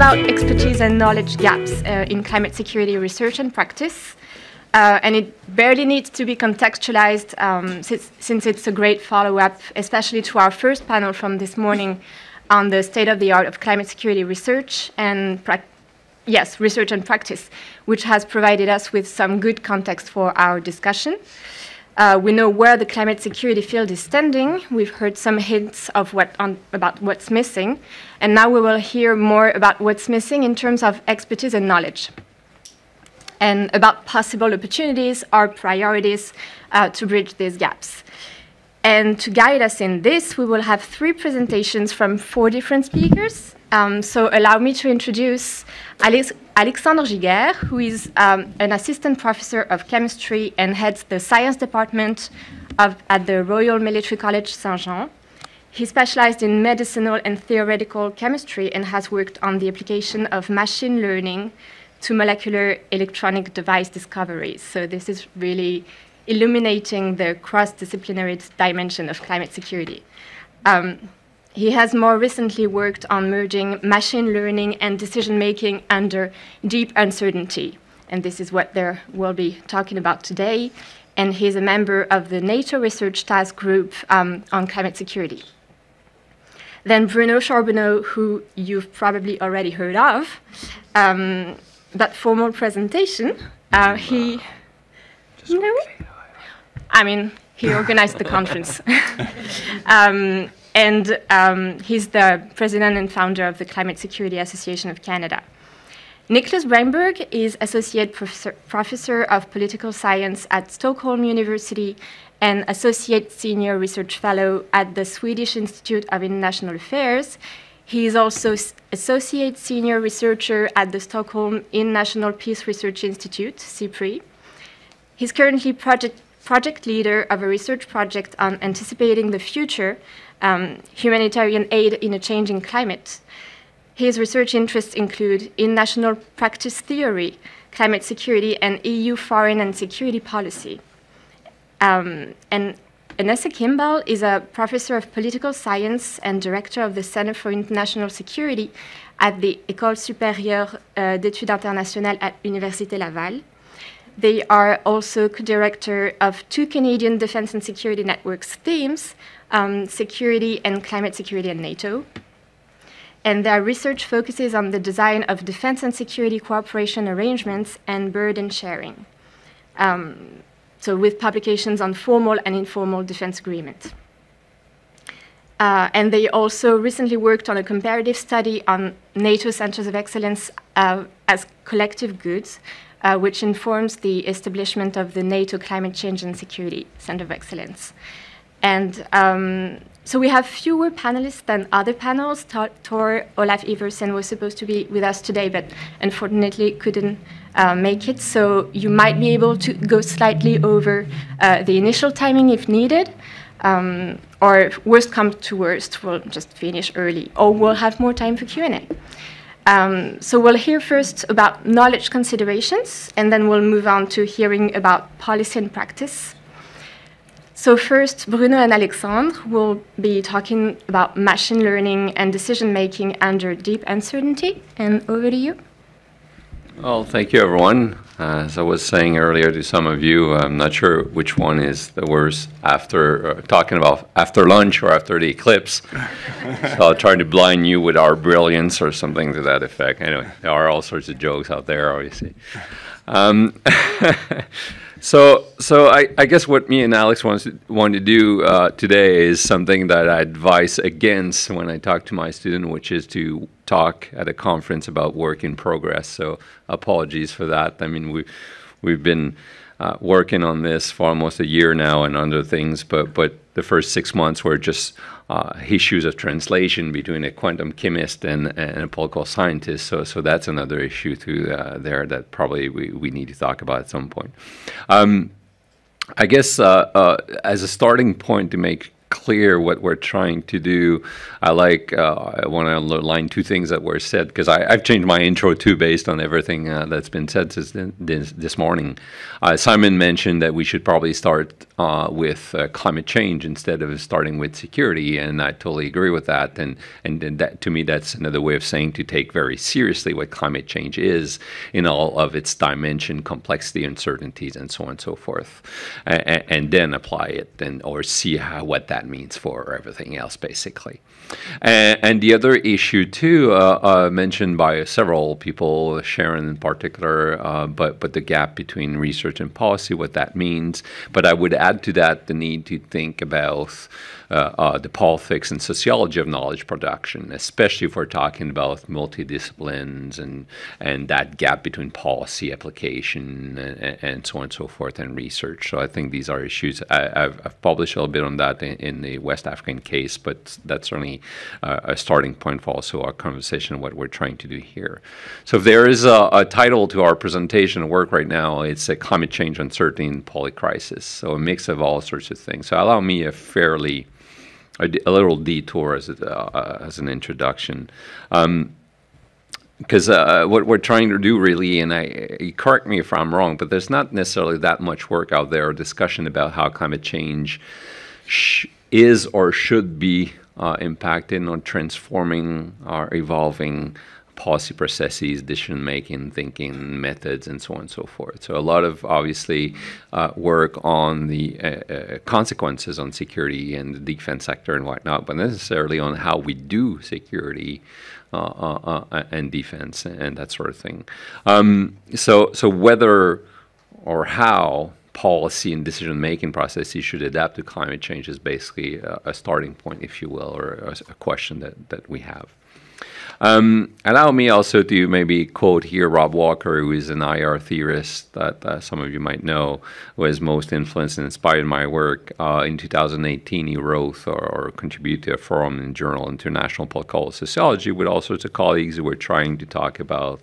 about expertise and knowledge gaps in climate security research and practice. And it barely needs to be contextualized since it's a great follow-up, especially to our first panel from this morning on the state of the art of climate security research and research and practice, which has provided us with some good context for our discussion. We know where the climate security field is standing. We've heard some hints of about what's missing, and now we will hear more about what's missing in terms of expertise and knowledge, and about possible opportunities or priorities to bridge these gaps. And to guide us in this, we will have 3 presentations from 4 different speakers. So allow me to introduce Alexandre Giguère, who is an assistant professor of chemistry and heads the science department at the Royal Military College Saint-Jean. He specialized in medicinal and theoretical chemistry and has worked on the application of machine learning to molecular electronic device discoveries. So this is really illuminating the cross-disciplinary dimension of climate security. He has more recently worked on merging machine learning and decision-making under deep uncertainty. And this is what we'll be talking about today. And he's a member of the NATO Research Task Group on climate security. Then Bruno Charbonneau, who you've probably already heard of, that formal presentation, he organized the conference. He's the president and founder of the Climate Security Association of Canada. Niklas Bremberg is associate professor of political science at Stockholm University and associate senior research fellow at the Swedish Institute of International Affairs. He is also associate senior researcher at the Stockholm International Peace Research Institute, CIPRI. He's currently project leader of a research project on anticipating the future, humanitarian aid in a changing climate. His research interests include international practice theory, climate security, and EU foreign and security policy. And Anessa Kimball is a professor of political science and director of the Centre for International Security at the École supérieure d'études internationales at Université Laval. They are also co-director of 2 Canadian defense and security networks themes, security and climate security and NATO. And their research focuses on the design of defense and security cooperation arrangements and burden sharing. So with publications on formal and informal defense agreements. And they also recently worked on a comparative study on NATO centers of excellence as collective goods, which informs the establishment of the NATO Climate Change and Security Center of Excellence. And so we have fewer panelists than other panels. Tor Olaf Iversen was supposed to be with us today, but unfortunately couldn't make it. So you might be able to go slightly over the initial timing if needed. Or worst comes to worst, we'll just finish early, or we'll have more time for Q&A. So we'll hear first about knowledge considerations, and then we'll move on to hearing about policy and practice. So first, Bruno and Alexandre will be talking about machine learning and decision-making under deep uncertainty. And over to you. Well, thank you, everyone. As I was saying earlier to some of you, I'm not sure which one is the worst after talking about after lunch or after the eclipse. So I'll try to blind you with our brilliance or something to that effect. Anyway, there are all sorts of jokes out there, obviously. So I guess what me and Alex want to do today is something that I advise against when I talk to my student, which is to talk at a conference about work in progress. So apologies for that. I mean, we've been working on this for almost a year now and other things, but the first 6 months were just issues of translation between a quantum chemist and a political scientist. So that's another issue too there that probably we need to talk about at some point. I guess as a starting point to make clear what we're trying to do. I want to underline two things that were said, because I've changed my intro too based on everything that's been said since this morning. Simon mentioned that we should probably start with climate change instead of starting with security, and I totally agree with that. And that, to me, that's another way of saying to take very seriously what climate change is in all of its dimension, complexity, uncertainties, and so on and so forth, and then apply it or see what that means for everything else, basically. And the other issue too, mentioned by several people, Sharon in particular, but the gap between research and policy, what that means. But I would add to that the need to think about the politics and sociology of knowledge production, especially if we're talking about multidisciplines and that gap between policy application and so on and so forth and research. So I think these are issues. I've published a little bit on that in the West African case, but that's certainly a starting point for also our conversation, what we're trying to do here. So if there is a title to our presentation work right now, it's a Climate Change, Uncertainty, and Polycrisis. So a mix of all sorts of things. So allow me a little detour as an introduction. Because what we're trying to do really, and correct me if I'm wrong, but there's not necessarily that much work out there or discussion about how climate change is or should be impacting or transforming or evolving policy processes, decision-making, thinking methods, and so on and so forth. So a lot of, obviously, work on the consequences on security and the defense sector and whatnot, but necessarily on how we do security and defense and that sort of thing. So whether or how policy and decision-making processes should adapt to climate change is basically a starting point, if you will, or a question that we have. Allow me also to maybe quote here Rob Walker, who is an IR theorist that some of you might know, who has most influenced and inspired my work. In 2018, he wrote or contributed to a forum in the journal International Political Sociology with all sorts of colleagues who were trying to talk about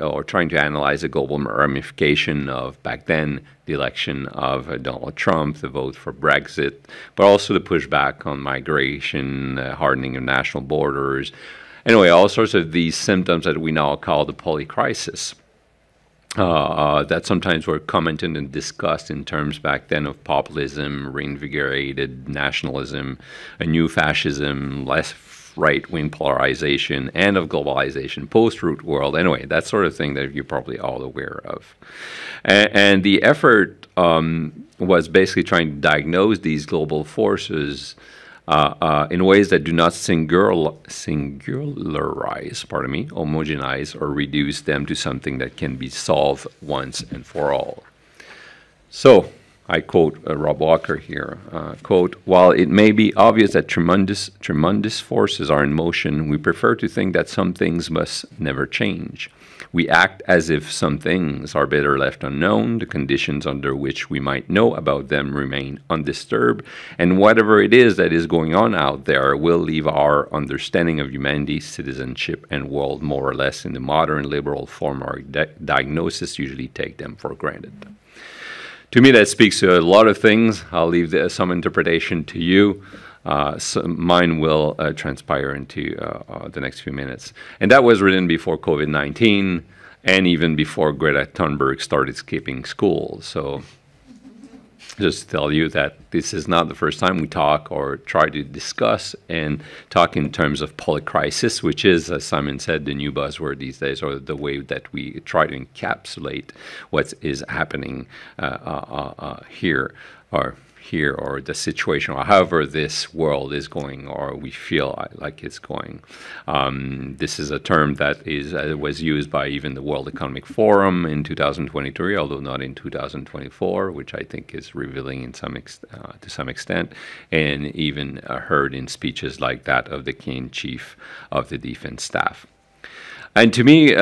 or trying to analyze the global ramification of, back then, the election of Donald Trump, the vote for Brexit, but also the pushback on migration, hardening of national borders. Anyway, all sorts of these symptoms that we now call the polycrisis that sometimes were commented and discussed in terms back then of populism, reinvigorated nationalism, a new fascism, less right-wing polarization, and of globalization, post-root world. Anyway, that sort of thing that you're probably all aware of. And the effort was basically trying to diagnose these global forces in ways that do not singularize, homogenize, or reduce them to something that can be solved once and for all. So, I quote Rob Walker here, quote, "While it may be obvious that tremendous forces are in motion, we prefer to think that some things must never change. We act as if some things are better left unknown, the conditions under which we might know about them remain undisturbed, and whatever it is that is going on out there will leave our understanding of humanity, citizenship, and world more or less in the modern liberal form our diagnosis usually take them for granted." To me, that speaks to a lot of things. I'll leave some interpretation to you. So mine will transpire into the next few minutes. And that was written before COVID-19 and even before Greta Thunberg started skipping school. So just to tell you that this is not the first time we talk or try to discuss and talk in terms of polycrisis, which is, as Simon said, the new buzzword these days, or the way that we try to encapsulate what is happening here or the situation, or however this world is going, or we feel like it's going. This is a term that was used by even the World Economic Forum in 2023, although not in 2024, which I think is revealing to some extent, and even heard in speeches like that of the King Chief of the Defense Staff. And to me,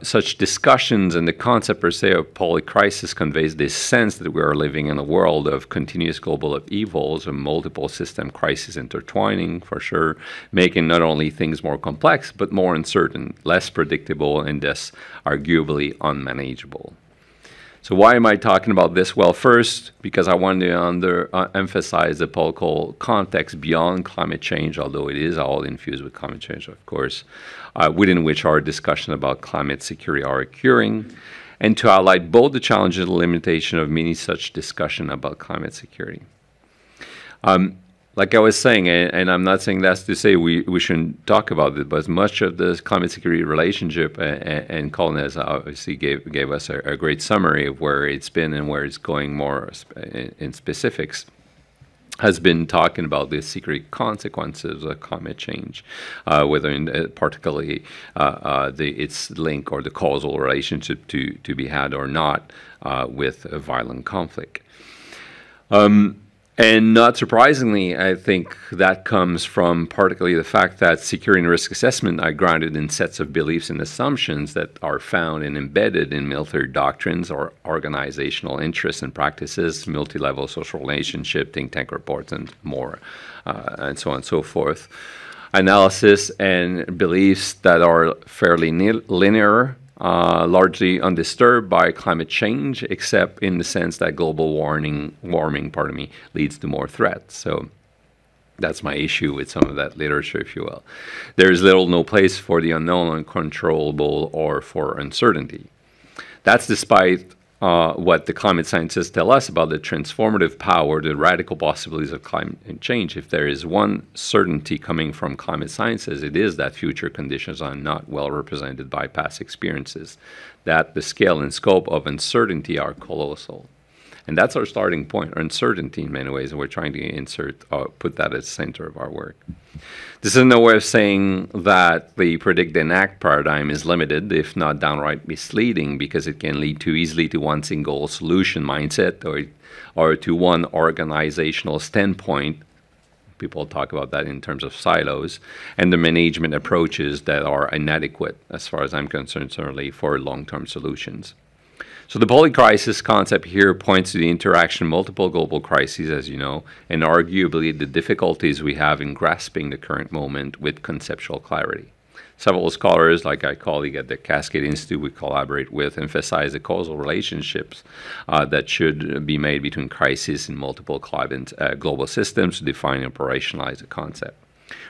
such discussions and the concept per se of polycrisis conveys this sense that we are living in a world of continuous global upheavals and multiple system crises intertwining, for sure, making not only things more complex, but more uncertain, less predictable, and thus arguably unmanageable. So why am I talking about this? Well, first, because I want to emphasize the political context beyond climate change, although it is all infused with climate change, of course, within which our discussion about climate security are occurring, and to highlight both the challenges and the limitation of many such discussion about climate security. Like I was saying, and I'm not saying that's to say we shouldn't talk about it, but much of the climate security relationship, and Colin has obviously gave us a great summary of where it's been and where it's going more in specifics, has been talking about the security consequences of climate change, whether particularly its link or the causal relationship to be had or not with a violent conflict. And not surprisingly, I think that comes from particularly the fact that security and risk assessment are grounded in sets of beliefs and assumptions that are found and embedded in military doctrines or organizational interests and practices, multi-level social relationship, think tank reports, and more, and so on and so forth. Analysis and beliefs that are fairly linear, largely undisturbed by climate change, except in the sense that global warming, leads to more threats. So that's my issue with some of that literature, if you will. There is little, no place for the unknown, uncontrollable, or for uncertainty. That's despite what the climate scientists tell us about the transformative power, the radical possibilities of climate change. If there is one certainty coming from climate sciences, it is that future conditions are not well represented by past experiences, that the scale and scope of uncertainty are colossal. And that's our starting point, uncertainty in many ways, and we're trying to put that at the center of our work. This is no way of saying that the predict and act paradigm is limited, if not downright misleading, because it can lead too easily to one single solution mindset or to one organizational standpoint. People talk about that in terms of silos, and the management approaches that are inadequate, as far as I'm concerned, certainly for long-term solutions. So the polycrisis concept here points to the interaction of multiple global crises, as you know, and arguably the difficulties we have in grasping the current moment with conceptual clarity. Several scholars, like our colleague at the Cascade Institute we collaborate with, emphasize the causal relationships that should be made between crises in multiple global systems to define and operationalize the concept.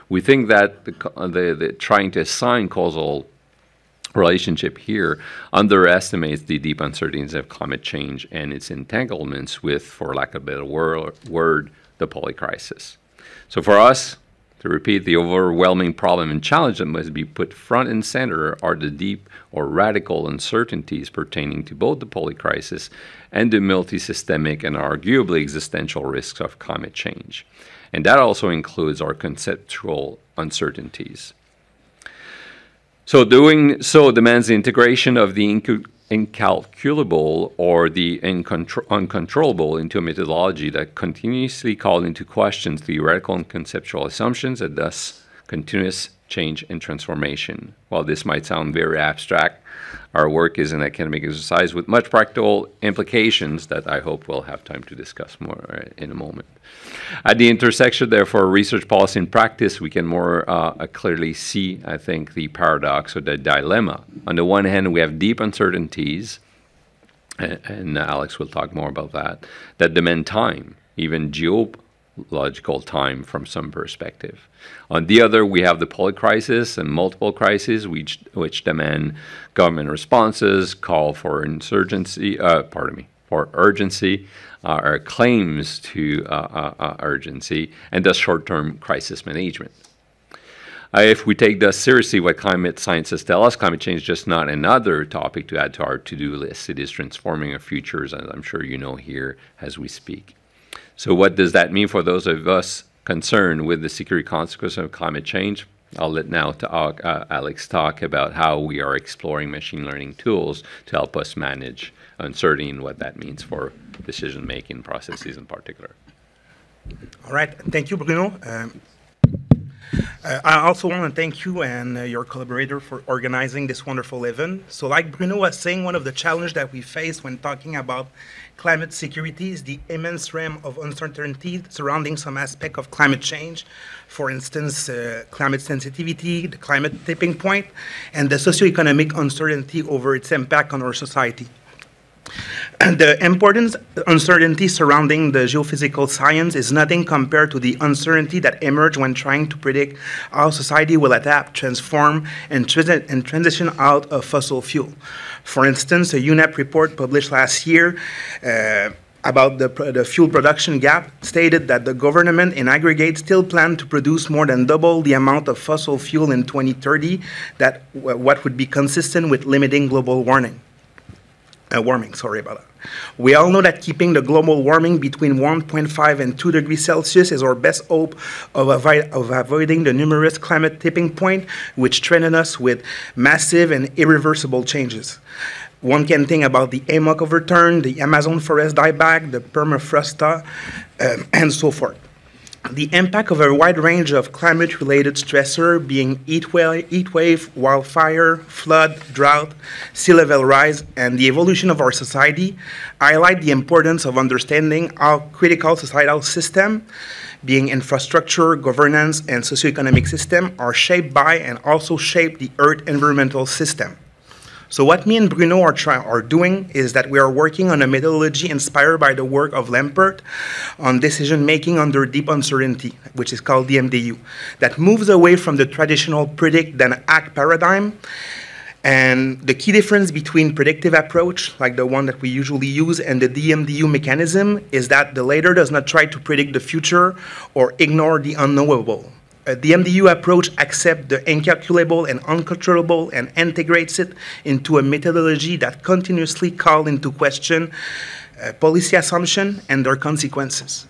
We think that the trying to assign causal relationship here underestimates the deep uncertainties of climate change and its entanglements with, for lack of a better word, the polycrisis. So for us, to repeat, the overwhelming problem and challenge that must be put front and center are the deep or radical uncertainties pertaining to both the polycrisis and the multisystemic and arguably existential risks of climate change. And that also includes our conceptual uncertainties. So doing so demands the integration of the incalculable or the uncontrollable into a methodology that continuously calls into question theoretical and conceptual assumptions and thus continuous change and transformation. While this might sound very abstract, our work is an academic exercise with much practical implications that I hope we'll have time to discuss more in a moment. At the intersection, therefore, research policy and practice, we can more clearly see, I think, the paradox or the dilemma. On the one hand, we have deep uncertainties, and Alex will talk more about that demand time, even geological time from some perspective. On the other, we have the polycrisis and multiple crises, which demand government responses, call for urgency, or claims to urgency, and thus short-term crisis management. If we take thus seriously what climate scientists tell us, climate change is just not another topic to add to our to-do list. It is transforming our futures, as I'm sure you know here as we speak. So what does that mean for those of us concerned with the security consequences of climate change? I'll let now Alex talk about how we are exploring machine learning tools to help us manage uncertainty and what that means for decision-making processes in particular. All right. Thank you, Bruno. I also want to thank you and your collaborator for organizing this wonderful event. So like Bruno was saying, one of the challenges that we face when talking about climate security is the immense realm of uncertainty surrounding some aspect of climate change. For instance, climate sensitivity, the climate tipping point, and the socioeconomic uncertainty over its impact on our society. The important uncertainty surrounding the geophysical science is nothing compared to the uncertainty that emerged when trying to predict how society will adapt, transform, and transition out of fossil fuel. For instance, a UNEP report published last year about the fuel production gap stated that the government in aggregate still plan to produce more than double the amount of fossil fuel in 2030 that what would be consistent with limiting global warming. Sorry about that. We all know that keeping the global warming between 1.5 and 2 degrees Celsius is our best hope of avoiding the numerous climate tipping point which threaten us with massive and irreversible changes. One can think about the AMOC overturn, the Amazon forest dieback, the permafrost thaw, and so forth. The impact of a wide range of climate-related stressors, being heat wave, wildfire, flood, drought, sea level rise, and the evolution of our society, highlight the importance of understanding how critical societal systems, being infrastructure, governance, and socioeconomic system, are shaped by and also shape the Earth environmental system. So what me and Bruno are doing is that we are working on a methodology inspired by the work of Lampert on decision-making under deep uncertainty, which is called DMDU, that moves away from the traditional predict then act paradigm. And the key difference between predictive approach, like the one that we usually use, and the DMDU mechanism is that the latter does not try to predict the future or ignore the unknowable. The MDU approach accepts the incalculable and uncontrollable and integrates it into a methodology that continuously calls into question policy assumptions and their consequences.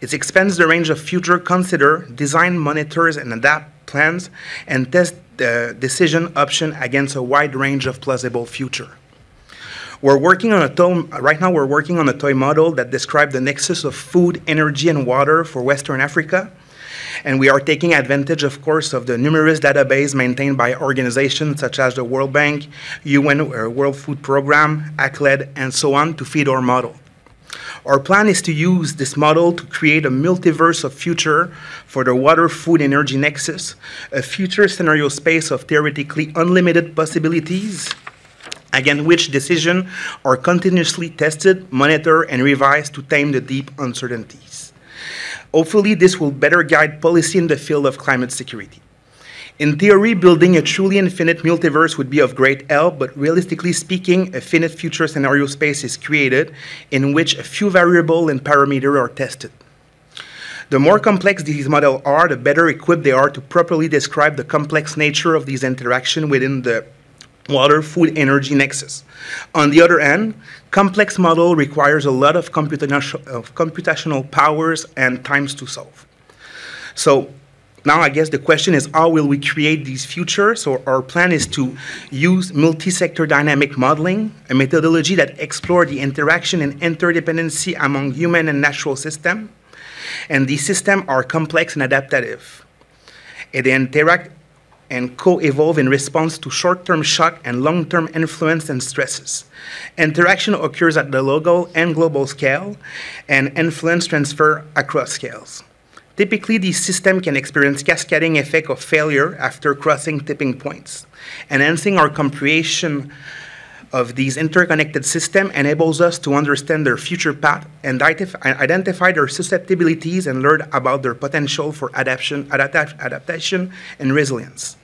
It expands the range of future consider, design, monitors, and adapt plans, and test the decision option against a wide range of plausible future. Right now we're working on a toy model that describes the nexus of food, energy, and water for Western Africa. And we are taking advantage, of course, of the numerous databases maintained by organizations such as the World Bank, UN World Food Program, ACLED, and so on to feed our model. Our plan is to use this model to create a multiverse of future for the water, food, energy nexus, a future scenario space of theoretically unlimited possibilities, against which decisions are continuously tested, monitored, and revised to tame the deep uncertainties. Hopefully, this will better guide policy in the field of climate security. In theory, building a truly infinite multiverse would be of great help, but realistically speaking, a finite future scenario space is created in which a few variables and parameters are tested. The more complex these models are, the better equipped they are to properly describe the complex nature of these interactions within the water, food, energy nexus. On the other hand, complex model requires a lot of computational powers and times to solve. So now I guess the question is, how will we create these futures? So our plan is to use multi-sector dynamic modeling, a methodology that explores the interaction and interdependency among human and natural systems. And these systems are complex and adaptive. And they interact and co-evolve in response to short-term shock and long-term influence and stresses. Interaction occurs at the local and global scale, and influence transfer across scales. Typically, these systems can experience cascading effect of failure after crossing tipping points. Enhancing our comprehension of these interconnected systems enables us to understand their future path and identify their susceptibilities and learn about their potential for adaptation and resilience.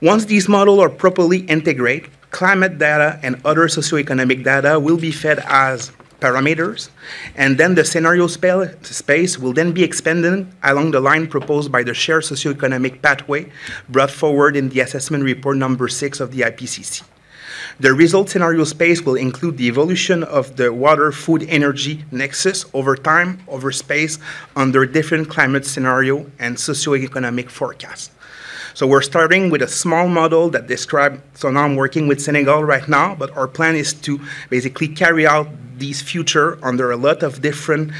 Once these models are properly integrated, climate data and other socioeconomic data will be fed as parameters, and then the scenario space will then be expanded along the line proposed by the shared socioeconomic pathway brought forward in the assessment report number 6 of the IPCC. The result scenario space will include the evolution of the water, food, energy nexus over time, over space, under different climate scenario and socioeconomic forecasts. So we're starting with a small model that describes, so now I'm working with Senegal right now, but our plan is to basically carry out these future under a lot of different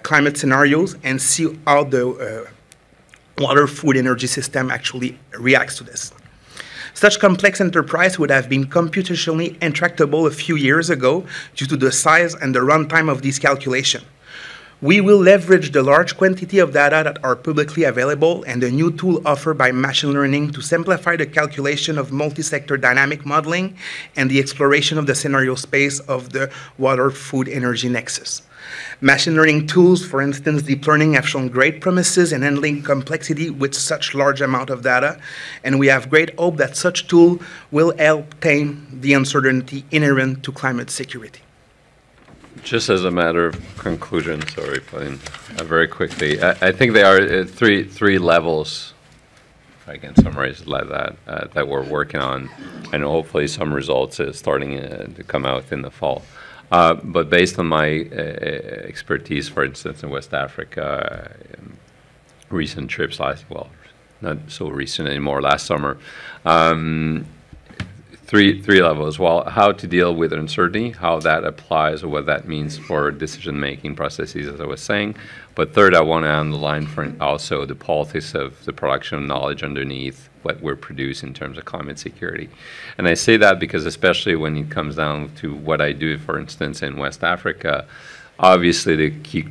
climate scenarios and see how the water, food, energy system actually reacts to this. Such complex enterprise would have been computationally intractable a few years ago due to the size and the runtime of these calculations. We will leverage the large quantity of data that are publicly available and the new tool offered by machine learning to simplify the calculation of multi-sector dynamic modeling and the exploration of the scenario space of the water, food, energy nexus. Machine learning tools, for instance, deep learning, have shown great promises in handling complexity with such large amount of data, and we have great hope that such tool will help tame the uncertainty inherent to climate security. Just as a matter of conclusion, sorry, Pauline, very quickly, I think there are three levels, if I can summarize it like that, that we're working on, and hopefully some results is starting to come out in the fall. But based on my expertise, for instance, in West Africa, recent trips well, not so recent anymore, last summer, three levels. Well, how to deal with uncertainty, how that applies, or what that means for decision-making processes, as I was saying. But third, I want to underline for also the politics of the production of knowledge underneath what we're producing in terms of climate security. And I say that because especially when it comes down to what I do, for instance, in West Africa, obviously the key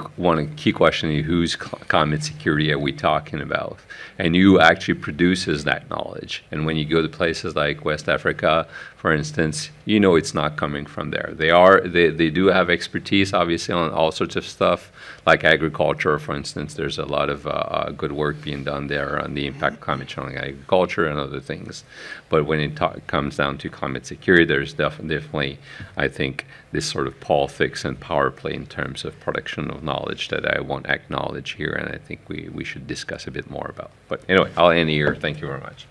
question is whose climate security are we talking about? And who actually produces that knowledge? And when you go to places like West Africa, for instance, you know it's not coming from there. They do have expertise, obviously, on all sorts of stuff, like agriculture, for instance. There's a lot of good work being done there on the impact of climate change on agriculture and other things. But when it comes down to climate security, there's definitely, I think, this sort of politics and power play in terms of production of knowledge that I want to acknowledge here, and I think we should discuss a bit more about. But anyway, I'll end here. Thank you very much.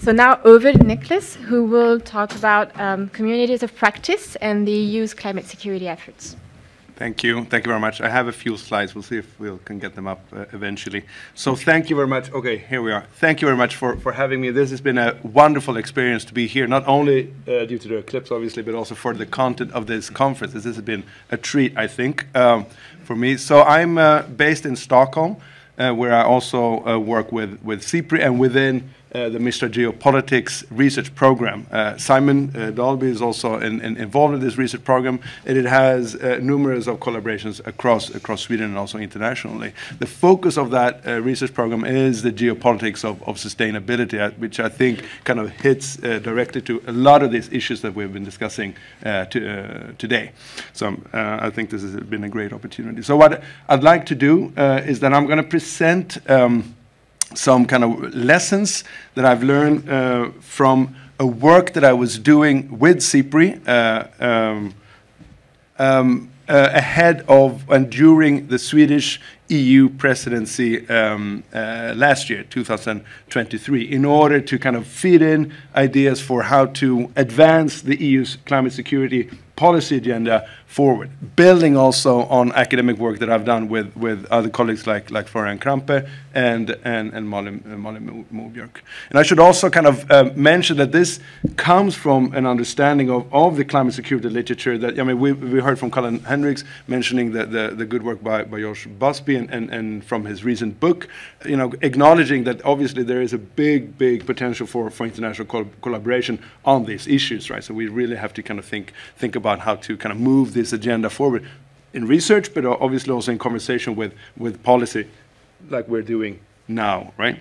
So now over to Niklas, who will talk about communities of practice and the EU's climate security efforts. Thank you. Thank you very much. I have a few slides. We'll see if we can get them up eventually. So thank you very much. Okay, here we are. Thank you very much for having me. This has been a wonderful experience to be here, not only due to the eclipse, obviously, but also for the content of this conference. This has been a treat, I think, for me. So I'm based in Stockholm, where I also work with CIPRI and within the Mr. Geopolitics research program. Simon Dalby is also involved in this research program, and it has numerous of collaborations across Sweden and also internationally. The focus of that research program is the geopolitics of sustainability, which I think kind of hits directly to a lot of these issues that we've been discussing today. So I think this has been a great opportunity. So what I'd like to do is that I'm going to present some kind of lessons that I've learned from a work that I was doing with CIPRI ahead of and during the Swedish EU presidency last year, 2023, in order to kind of feed in ideas for how to advance the EU's climate security policy agenda forward, building also on academic work that I've done with other colleagues like Florian Krampe and Molly Mobjörk. And I should also kind of mention that this comes from an understanding of the climate security literature that, I mean, we heard from Colin Hendricks mentioning the good work by Josh Busby and from his recent book, you know, acknowledging that obviously there is a big potential for international collaboration on these issues, right? So we really have to kind of think about how to kind of move this agenda forward in research, but obviously also in conversation with policy like we're doing now, right?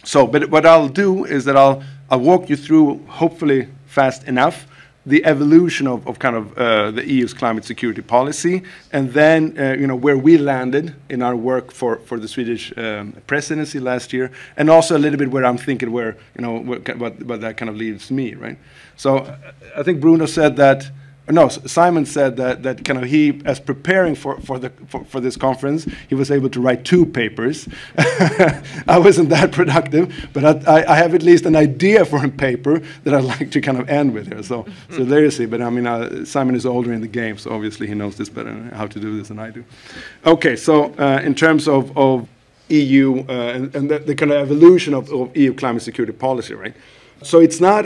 So, but what I'll do is that I'll walk you through, hopefully fast enough, the evolution of kind of the EU's climate security policy, and then you know, where we landed in our work for the Swedish presidency last year, and also a little bit where I'm thinking where, you know, what that kind of leaves me, right? So I think Bruno said that. No, Simon said that kind of he, as preparing for this conference, he was able to write 2 papers. I wasn't that productive, but I have at least an idea for a paper that I'd like to kind of end with here. So there you see. But I mean, Simon is older in the game, so obviously he knows this better, how to do this than I do. Okay, so in terms of EU and the kind of evolution of EU climate security policy, right? So it's not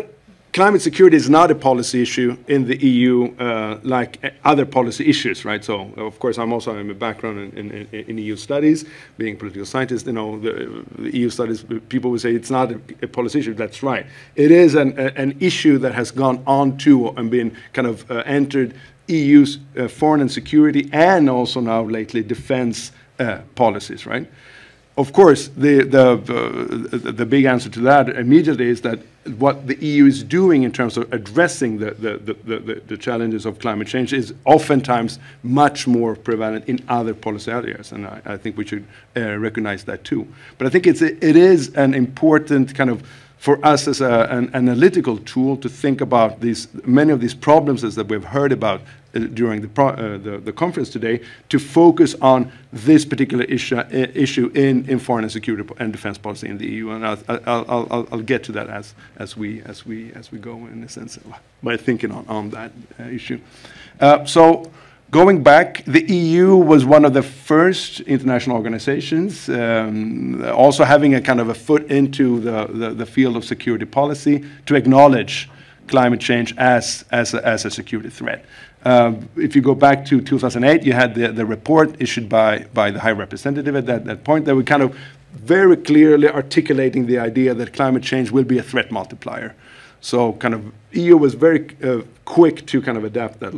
climate security is not a policy issue in the EU like other policy issues, right? So, of course, I'm a background in EU studies, being a political scientist. You know, the EU studies, people would say it's not a policy issue. That's right. It is an issue that has gone on to and been kind of entered EU's foreign and security, and also now lately defense policies, right? Of course, the big answer to that immediately is that what the EU is doing in terms of addressing the challenges of climate change is oftentimes much more prevalent in other policy areas, and I think we should recognize that too. But I think it is an important kind of, for us as an analytical tool, to think about many of these problems that we've heard about during the conference today, to focus on this particular issue in foreign and security and defense policy in the EU, and I'll get to that as we go, in a sense, by thinking on that issue. So, going back, the EU was one of the first international organizations, also having a kind of a foot into the field of security policy, to acknowledge climate change as a security threat. If you go back to 2008, you had the report issued by the High Representative at that point, that were kind of very clearly articulating the idea that climate change will be a threat multiplier. So kind of EU was very quick to kind of adapt that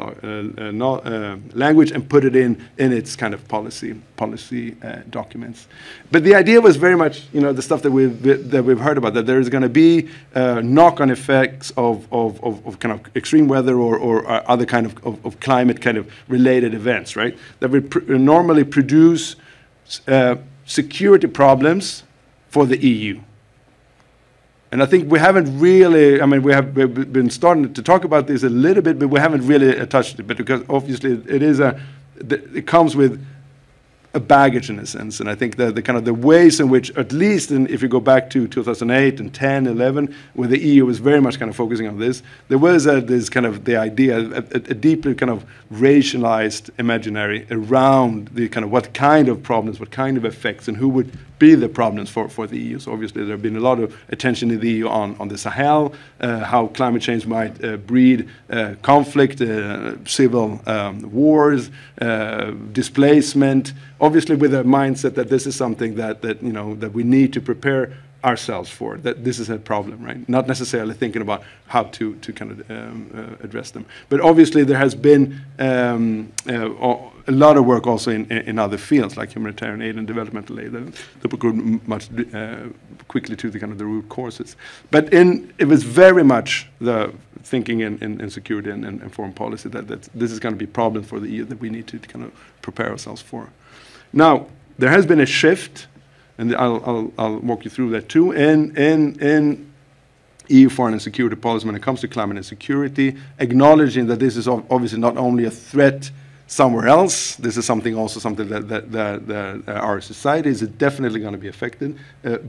language and put it in its kind of policy documents. But the idea was very much, you know, the stuff that we've heard about, that there is going to be knock-on effects of kind of extreme weather or other kind of climate kind of related events, right? That we normally produce security problems for the EU. And I think we haven't really, I mean, we've been starting to talk about this a little bit, but we haven't really touched it, but because obviously it comes with a baggage in a sense. And I think the kind of the ways in which, at least if you go back to 2008 and 10, 11, where the EU was very much kind of focusing on this, there was this kind of the idea, a deeply kind of racialized imaginary around the kind of what kind of problems, what kind of effects, and who would be the problems for the EU. So obviously there have been a lot of attention in the EU on the Sahel, how climate change might breed conflict, civil wars, displacement, obviously with a mindset that this is something that you know, that we need to prepare ourselves for, that this is a problem, right? Not necessarily thinking about how to kind of address them. But obviously there has been a lot of work also in other fields, like humanitarian aid and developmental aid, that would go much quickly to the kind of the root causes. But it was very much the thinking in security and foreign policy that this is going to be a problem for the EU that we need to kind of prepare ourselves for. Now, there has been a shift, and I'll walk you through that too, in EU foreign and security policy when it comes to climate and security, acknowledging that this is obviously not only a threat somewhere else, this is something that our society is definitely going to be affected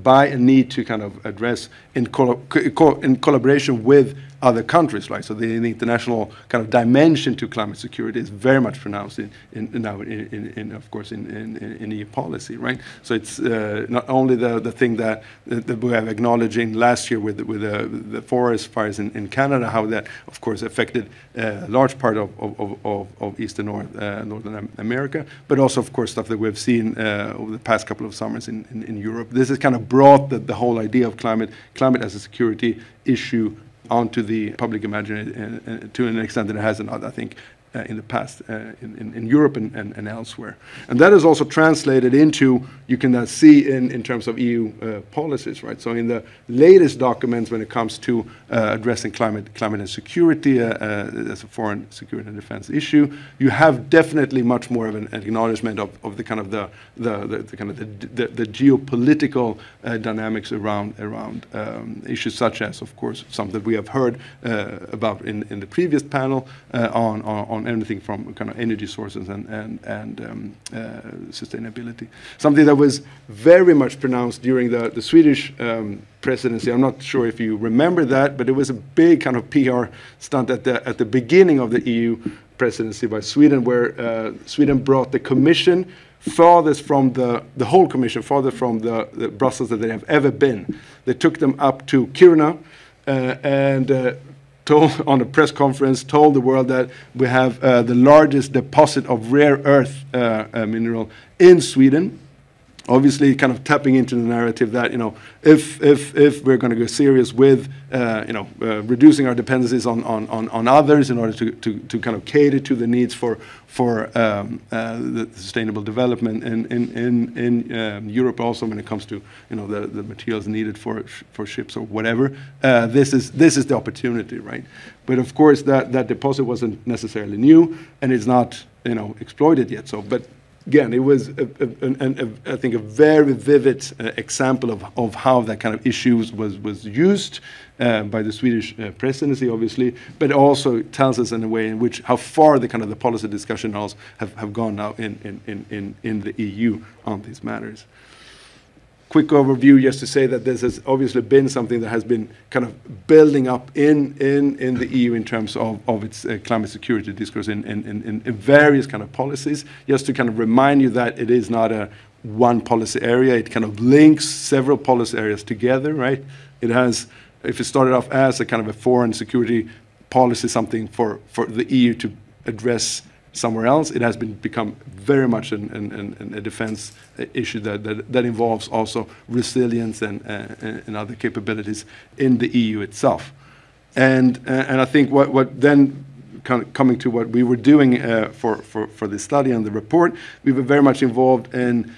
by a need to kind of address in collaboration with other countries, right? So the international kind of dimension to climate security is very much pronounced of course in EU policy, right? So it's not only the thing that we have acknowledging last year with the forest fires in Canada, how that of course affected a large part of East and Northern America, but also of course stuff that we've seen over the past couple of summers in Europe. This has kind of brought the whole idea of climate as a security issue onto the public imaginary to an extent that it hasn't, I think, in the past in Europe and elsewhere. And that is also translated into, you can see in terms of EU policies, right? So in the latest documents when it comes to addressing climate and security as a foreign security and defense issue, you have definitely much more of an acknowledgement of the kind of the geopolitical dynamics around issues such as, of course, something that we have heard about in the previous panel on anything from kind of energy sources and sustainability. Something that was very much pronounced during the Swedish presidency. I'm not sure if you remember that, but it was a big kind of PR stunt at the beginning of the EU presidency by Sweden, where Sweden brought the Commission farthest from the whole Commission, farther from the Brussels that they have ever been. They took them up to Kiruna and on a press conference, told the world that we have the largest deposit of rare earth mineral in Sweden. Obviously, kind of tapping into the narrative that, you know, if we're going to go serious with, reducing our dependencies on others in order to kind of cater to the needs for the sustainable development in Europe, also when it comes to, you know, the materials needed for ships or whatever, this is the opportunity, right? But of course, that deposit wasn't necessarily new, and it's not, you know, exploited yet. So, but again, it was, I think, a very vivid example of how that kind of issues was used by the Swedish presidency, obviously, but also tells us in a way in which how far the kind of the policy discussion have gone now in the EU on these matters. Quick overview, just to say that this has obviously been something that has been kind of building up in the EU in terms of its climate security discourse in various kind of policies. Just to kind of remind you that it is not a one policy area. It kind of links several policy areas together, right? It has, if it started off as a kind of a foreign security policy, something for the EU to address somewhere else, it has become very much a defense issue that involves also resilience and other capabilities in the EU itself. And I think what then coming to what we were doing for the study and the report, we were very much involved in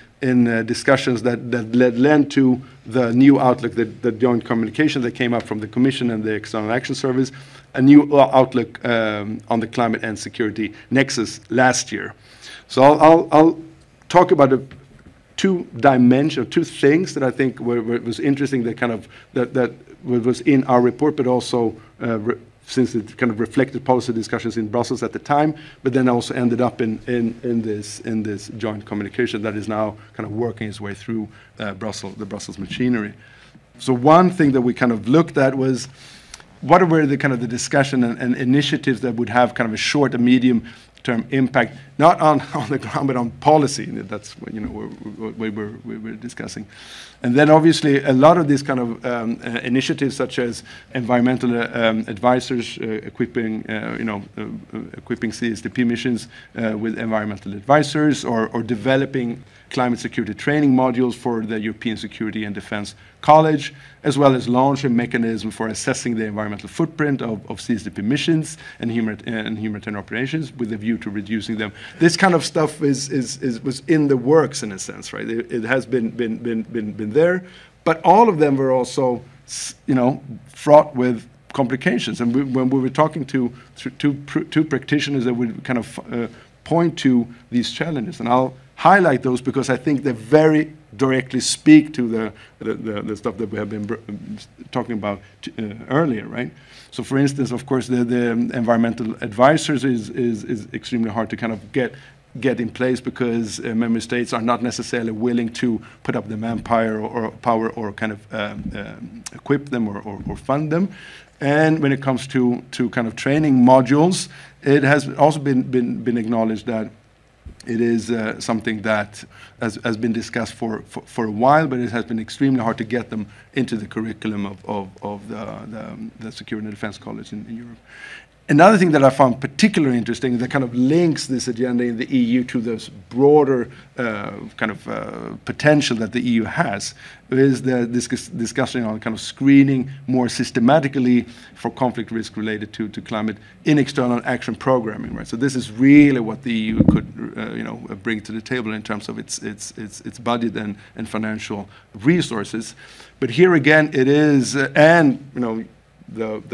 discussions that led to the new outlook, the joint communication that came up from the Commission and the External Action Service, a new outlook on the climate and security nexus last year. So I'll talk about two things that I think was interesting, that was in our report, but also since it kind of reflected policy discussions in Brussels at the time, but then also ended up in this joint communication that is now kind of working its way through the Brussels machinery. So one thing that we kind of looked at was what were the kind of the discussion and initiatives that would have kind of a short and medium term impact, not on the ground, but on policy. That's what, you know, what we were discussing. And then obviously a lot of these kind of initiatives, such as environmental advisors, equipping CSDP missions with environmental advisors, or developing climate security training modules for the European Security and Defense College, as well as launch a mechanism for assessing the environmental footprint of CSDP missions and humanitarian operations with a view to reducing them. This kind of stuff was in the works, in a sense, right? It has been there, but all of them were also, you know, fraught with complications. And when we were talking to two practitioners that would kind of point to these challenges, and I'll highlight those because I think they very directly speak to the stuff that we have been talking about earlier, right? So, for instance, of course, the environmental advisors is extremely hard to kind of get in place because member states are not necessarily willing to put up the manpower or power or kind of equip them or fund them. And when it comes to kind of training modules, it has also been acknowledged that it is something that has been discussed for a while, but it has been extremely hard to get them into the curriculum of the Security and Defense College in Europe. Another thing that I found particularly interesting that kind of links this agenda in the EU to this broader potential that the EU has is the discussion on kind of screening more systematically for conflict risk related to climate in external action programming, right? So this is really what the EU could bring to the table in terms of its budget and financial resources. But here again, it is the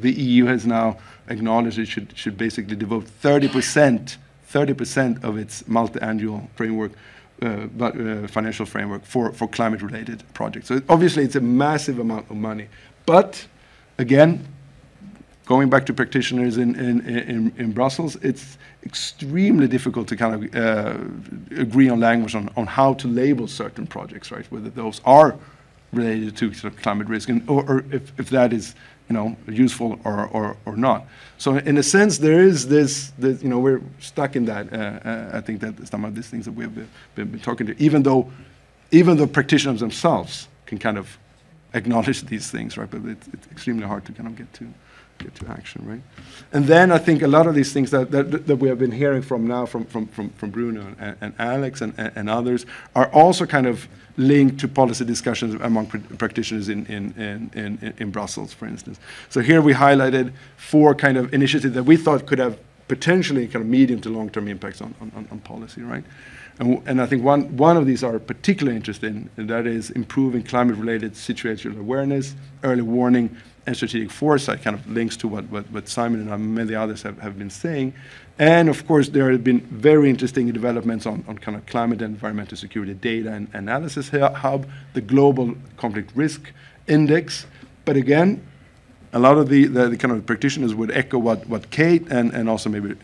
EU has now acknowledged it should basically devote 30% of its multi-annual framework, financial framework for climate-related projects. So obviously it's a massive amount of money. But again, going back to practitioners in Brussels, it's extremely difficult to kind of agree on language on how to label certain projects, right? Whether those are related to sort of climate risk, or if that is, you know, useful or not. So in a sense, there is this we're stuck in that. I think that some of these things that we've been talking to, even though practitioners themselves can kind of acknowledge these things, right? But it's extremely hard to kind of get to action, right? And then I think a lot of these things that we have been hearing from now from Bruno and Alex and others are also kind of linked to policy discussions among practitioners in Brussels, for instance. So here we highlighted 4 kind of initiatives that we thought could have potentially kind of medium to long-term impacts on policy, right? And I think one of these are particularly interesting, and that is improving climate-related situational awareness, early warning, and strategic foresight, kind of links to what Simon and many others have been saying. And of course, there have been very interesting developments on kind of climate and environmental security data and analysis hub, the global conflict risk index. But again, a lot of the kind of practitioners would echo what Kate and also maybe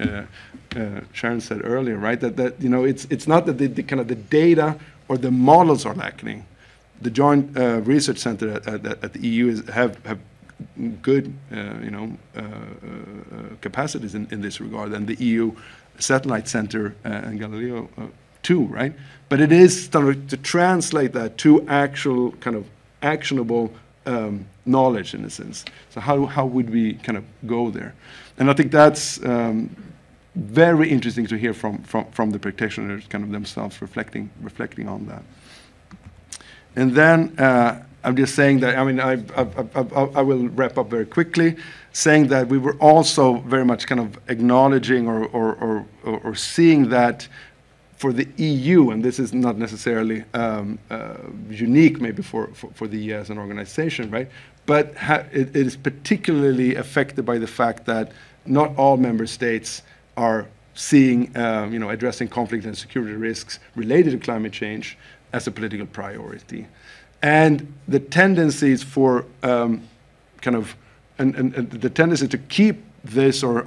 Sharon said earlier, right? That you know, it's not that the kind of the data or the models are lacking. The Joint Research Center at the EU have good capacities in this regard, and the EU Satellite Center and Galileo too, right? But it is to translate that to actual kind of actionable knowledge, in a sense. So how would we kind of go there? And I think that's very interesting to hear from the practitioners kind of themselves reflecting on that. And then I'm just saying that, I mean, I will wrap up very quickly, saying that we were also very much kind of acknowledging or seeing that for the EU, and this is not necessarily unique maybe for the EU as an organization, right? But it is particularly affected by the fact that not all member states are seeing, addressing conflict and security risks related to climate change as a political priority. And the tendencies for and the tendency to keep this or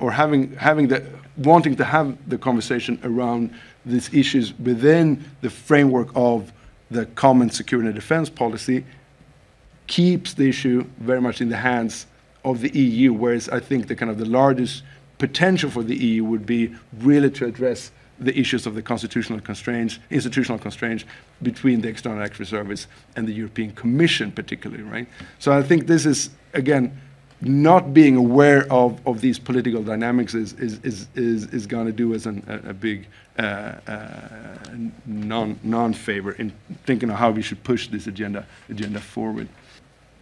wanting to have the conversation around these issues within the framework of the common security and defense policy keeps the issue very much in the hands of the EU, whereas I think the kind of the largest potential for the EU would be really to address the issues of the institutional constraints between the External Action Service and the European Commission particularly, right? So I think this is, again, not being aware of these political dynamics is going to do us a big non-favor in thinking of how we should push this agenda forward.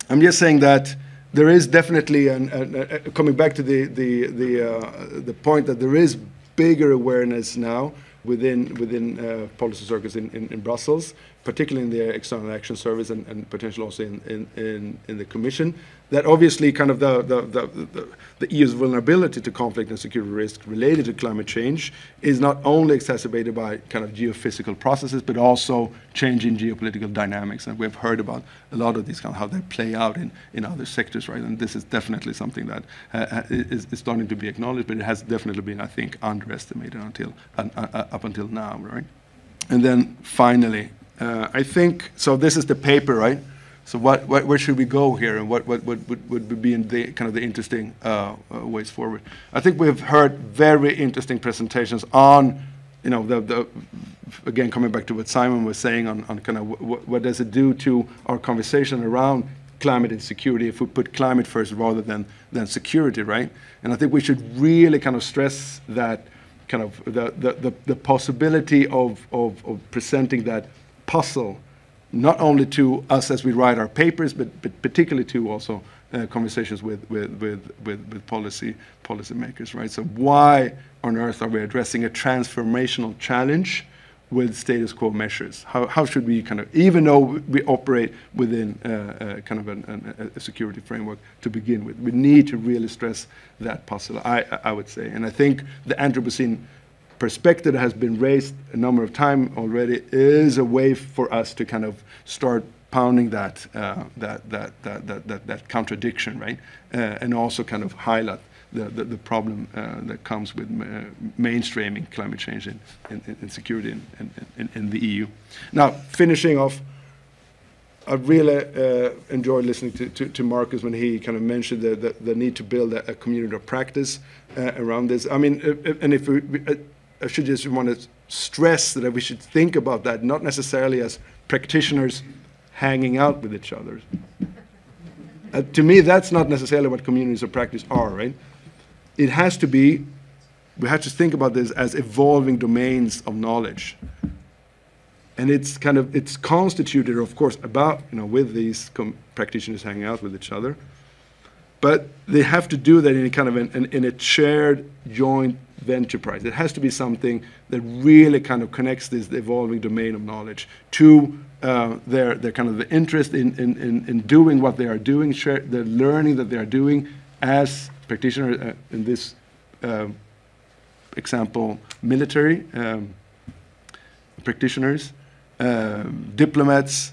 I'm just saying that there is definitely, coming back to the point that there is bigger awareness now within policy circles in Brussels, particularly in the External Action Service and potentially also in the Commission, that obviously kind of the EU's vulnerability to conflict and security risk related to climate change is not only exacerbated by kind of geophysical processes, but also changing geopolitical dynamics. And we've heard about a lot of these, kind of how they play out in other sectors, right? And this is definitely something that is starting to be acknowledged, but it has definitely been, I think, underestimated up until now, right? And then finally, I think, so this is the paper, right? So where should we go here, and what would be in the kind of the interesting ways forward? I think we've heard very interesting presentations on, again, coming back to what Simon was saying on kind of what does it do to our conversation around climate and security if we put climate first rather than security, right? And I think we should really kind of stress that kind of the possibility of presenting that puzzle, not only to us as we write our papers, but particularly to also conversations with policymakers, right? So why on earth are we addressing a transformational challenge with status quo measures? How should we kind of, even though we operate within kind of a security framework to begin with, we need to really stress that puzzle, I would say. And I think the Anthropocene perspective that has been raised a number of times already is a way for us to kind of start pounding that contradiction, right? And also kind of highlight the problem that comes with mainstreaming climate change in security in the EU. Now, finishing off, I really enjoyed listening to Marcus when he kind of mentioned the need to build a community of practice around this. I mean, and if I should just want to stress that we should think about that, not necessarily as practitioners hanging out with each other, To me, that's not necessarily what communities of practice are, right? It has to be, we have to think about this as evolving domains of knowledge. And it's constituted, of course, about, with these practitioners hanging out with each other. But they have to do that in a kind of in a shared, joint enterprise. It has to be something that really kind of connects this evolving domain of knowledge to their kind of the interest in doing what they are doing, the learning that they are doing as practitioners, in this example, military practitioners, diplomats,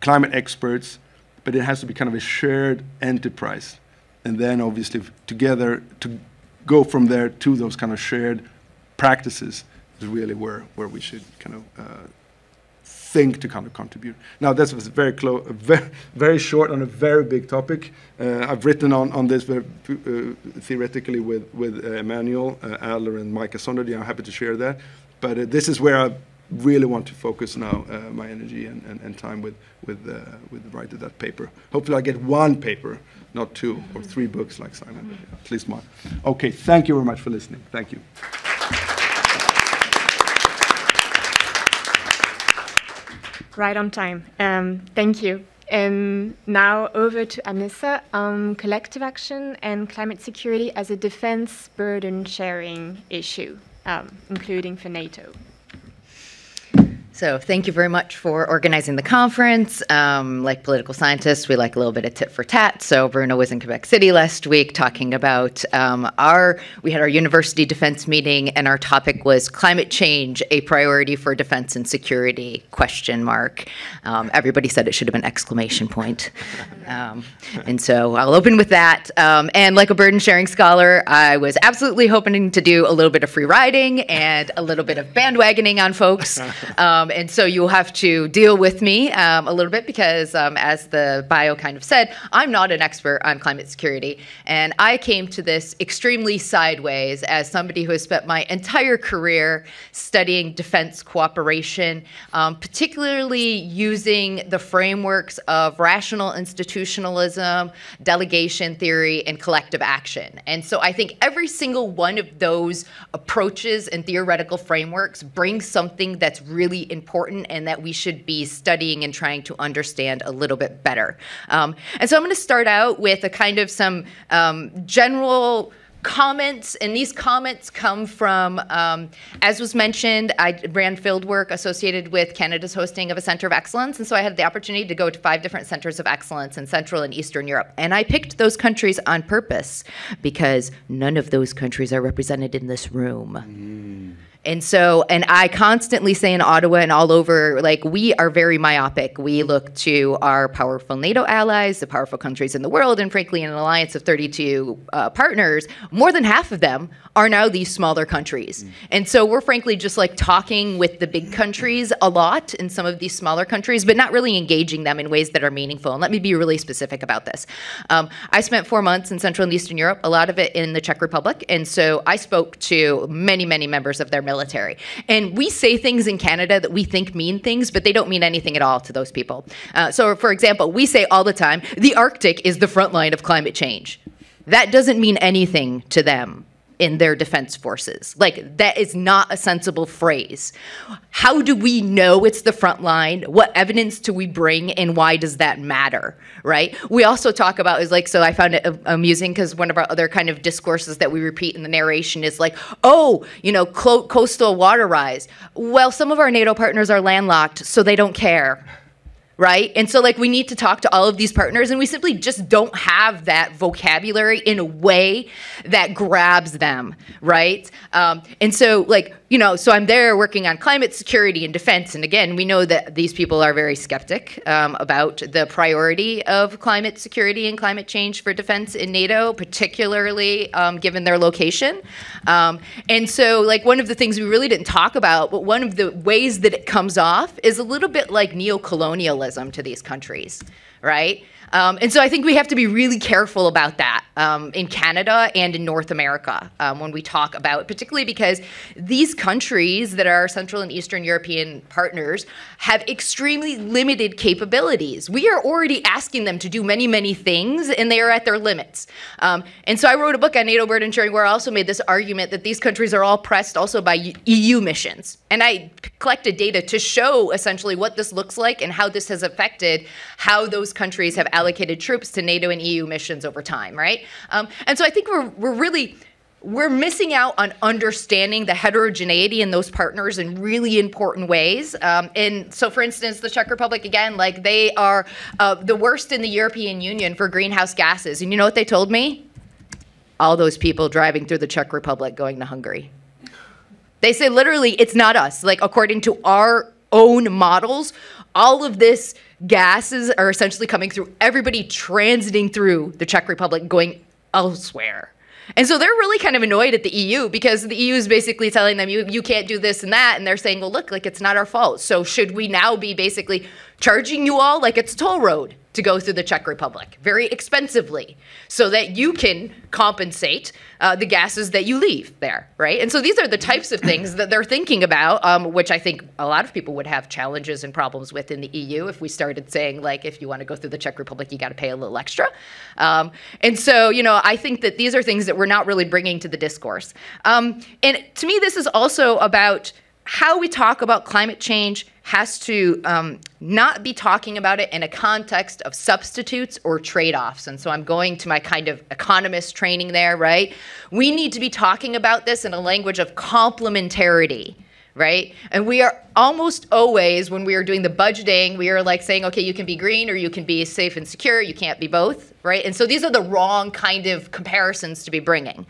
climate experts, but it has to be kind of a shared enterprise. And then obviously together to go from there to those kind of shared practices is really where we should kind of think to kind of contribute. Now this was very very short on a very big topic. I've written on this theoretically with Emmanuel, Adler, and Micah Sonderdy. I'm happy to share that. But this is where I really want to focus now my energy and time with the write of that paper. Hopefully I get one paper, not 2 or 3 books like Simon, at least one. Okay, thank you very much for listening. Thank you. Right on time. Thank you. Now over to Anessa on collective action and climate security as a defense burden sharing issue, including for NATO. So thank you very much for organizing the conference. Like political scientists, we like a little bit of tit for tat. So Bruno was in Quebec City last week talking about we had our university defense meeting, and our topic was climate change, a priority for defense and security, ? Everybody said it should have been exclamation point. And so I'll open with that. And like a burden sharing scholar, I was absolutely hoping to do a little bit of free riding and a little bit of bandwagoning on folks. And so you'll have to deal with me a little bit because, as the bio kind of said, I'm not an expert on climate security. And I came to this extremely sideways as somebody who has spent my entire career studying defense cooperation, particularly using the frameworks of rational institutionalism, delegation theory, and collective action. And so I think every single one of those approaches and theoretical frameworks brings something that's really important and that we should be studying and trying to understand a little bit better. And so I'm going to start out with a kind of some general comments, and these comments come from, as was mentioned, I ran fieldwork associated with Canada's hosting of a Centre of Excellence, and so I had the opportunity to go to 5 different centres of excellence in Central and Eastern Europe. And I picked those countries on purpose because none of those countries are represented in this room. And so, and I constantly say in Ottawa and all over, like, we are very myopic. We look to our powerful NATO allies, the powerful countries in the world, and frankly, in an alliance of 32 partners, more than half of them are now these smaller countries. And so we're frankly just like talking with the big countries a lot in some of these smaller countries, but not really engaging them in ways that are meaningful. And let me be really specific about this. I spent 4 months in Central and Eastern Europe, a lot of it in the Czech Republic. And so I spoke to many, many members of their military. And we say things in Canada that we think mean things, but they don't mean anything at all to those people. So for example, we say all the time, the Arctic is the front line of climate change. That doesn't mean anything to them in their defense forces. Like, that is not a sensible phrase. How do we know it's the front line? What evidence do we bring, and why does that matter, right? We also talk about, is like, so I found it amusing because one of our other kind of discourses that we repeat in the narration is like, oh, you know, coastal water rise. Well, some of our NATO partners are landlocked, so they don't care. Right? And so, like, we need to talk to all of these partners, and we simply just don't have that vocabulary in a way that grabs them, right? And so, like, you know, so I'm there working on climate security and defense, and again, we know that these people are very skeptic about the priority of climate security and climate change for defense in NATO, particularly given their location. And so, like, one of the things we really didn't talk about, but one of the ways that it comes off is a little bit like neo-colonialism to these countries, right? And so I think we have to be really careful about that in Canada and in North America when we talk about, particularly because these countries that are Central and Eastern European partners have extremely limited capabilities. We are already asking them to do many, many things, and they are at their limits. And so I wrote a book on NATO burden sharing where I also made this argument that these countries are all pressed also by EU missions. And I collected data to show essentially what this looks like and how this has affected how those countries have allocated troops to NATO and EU missions over time, right? And so I think we're missing out on understanding the heterogeneity in those partners in really important ways. And so, for instance, the Czech Republic, again, like they are the worst in the European Union for greenhouse gases. And you know what they told me? All those people driving through the Czech Republic going to Hungary. They say literally, it's not us. Like, according to our own models, all of this gases are essentially coming through everybody transiting through the Czech Republic going elsewhere. And so they're really kind of annoyed at the EU because the EU is basically telling them, you can't do this and that. And they're saying, well, look, like it's not our fault. So should we now be basically charging you all like it's a toll road to go through the Czech Republic very expensively so that you can compensate the gases that you leave there, right? And so these are the types of things that they're thinking about, which I think a lot of people would have challenges and problems with in the EU if we started saying, like, if you want to go through the Czech Republic, you got to pay a little extra. And so, you know, I think that these are things that we're not really bringing to the discourse. And to me, this is also about how we talk about climate change has to not be talking about it in a context of substitutes or trade-offs. And so I'm going to my kind of economist training there, right? We need to be talking about this in a language of complementarity, right? And we are almost always, when we are doing the budgeting, we are like saying, okay, you can be green or you can be safe and secure. You can't be both, right? And so these are the wrong kind of comparisons to be bringing.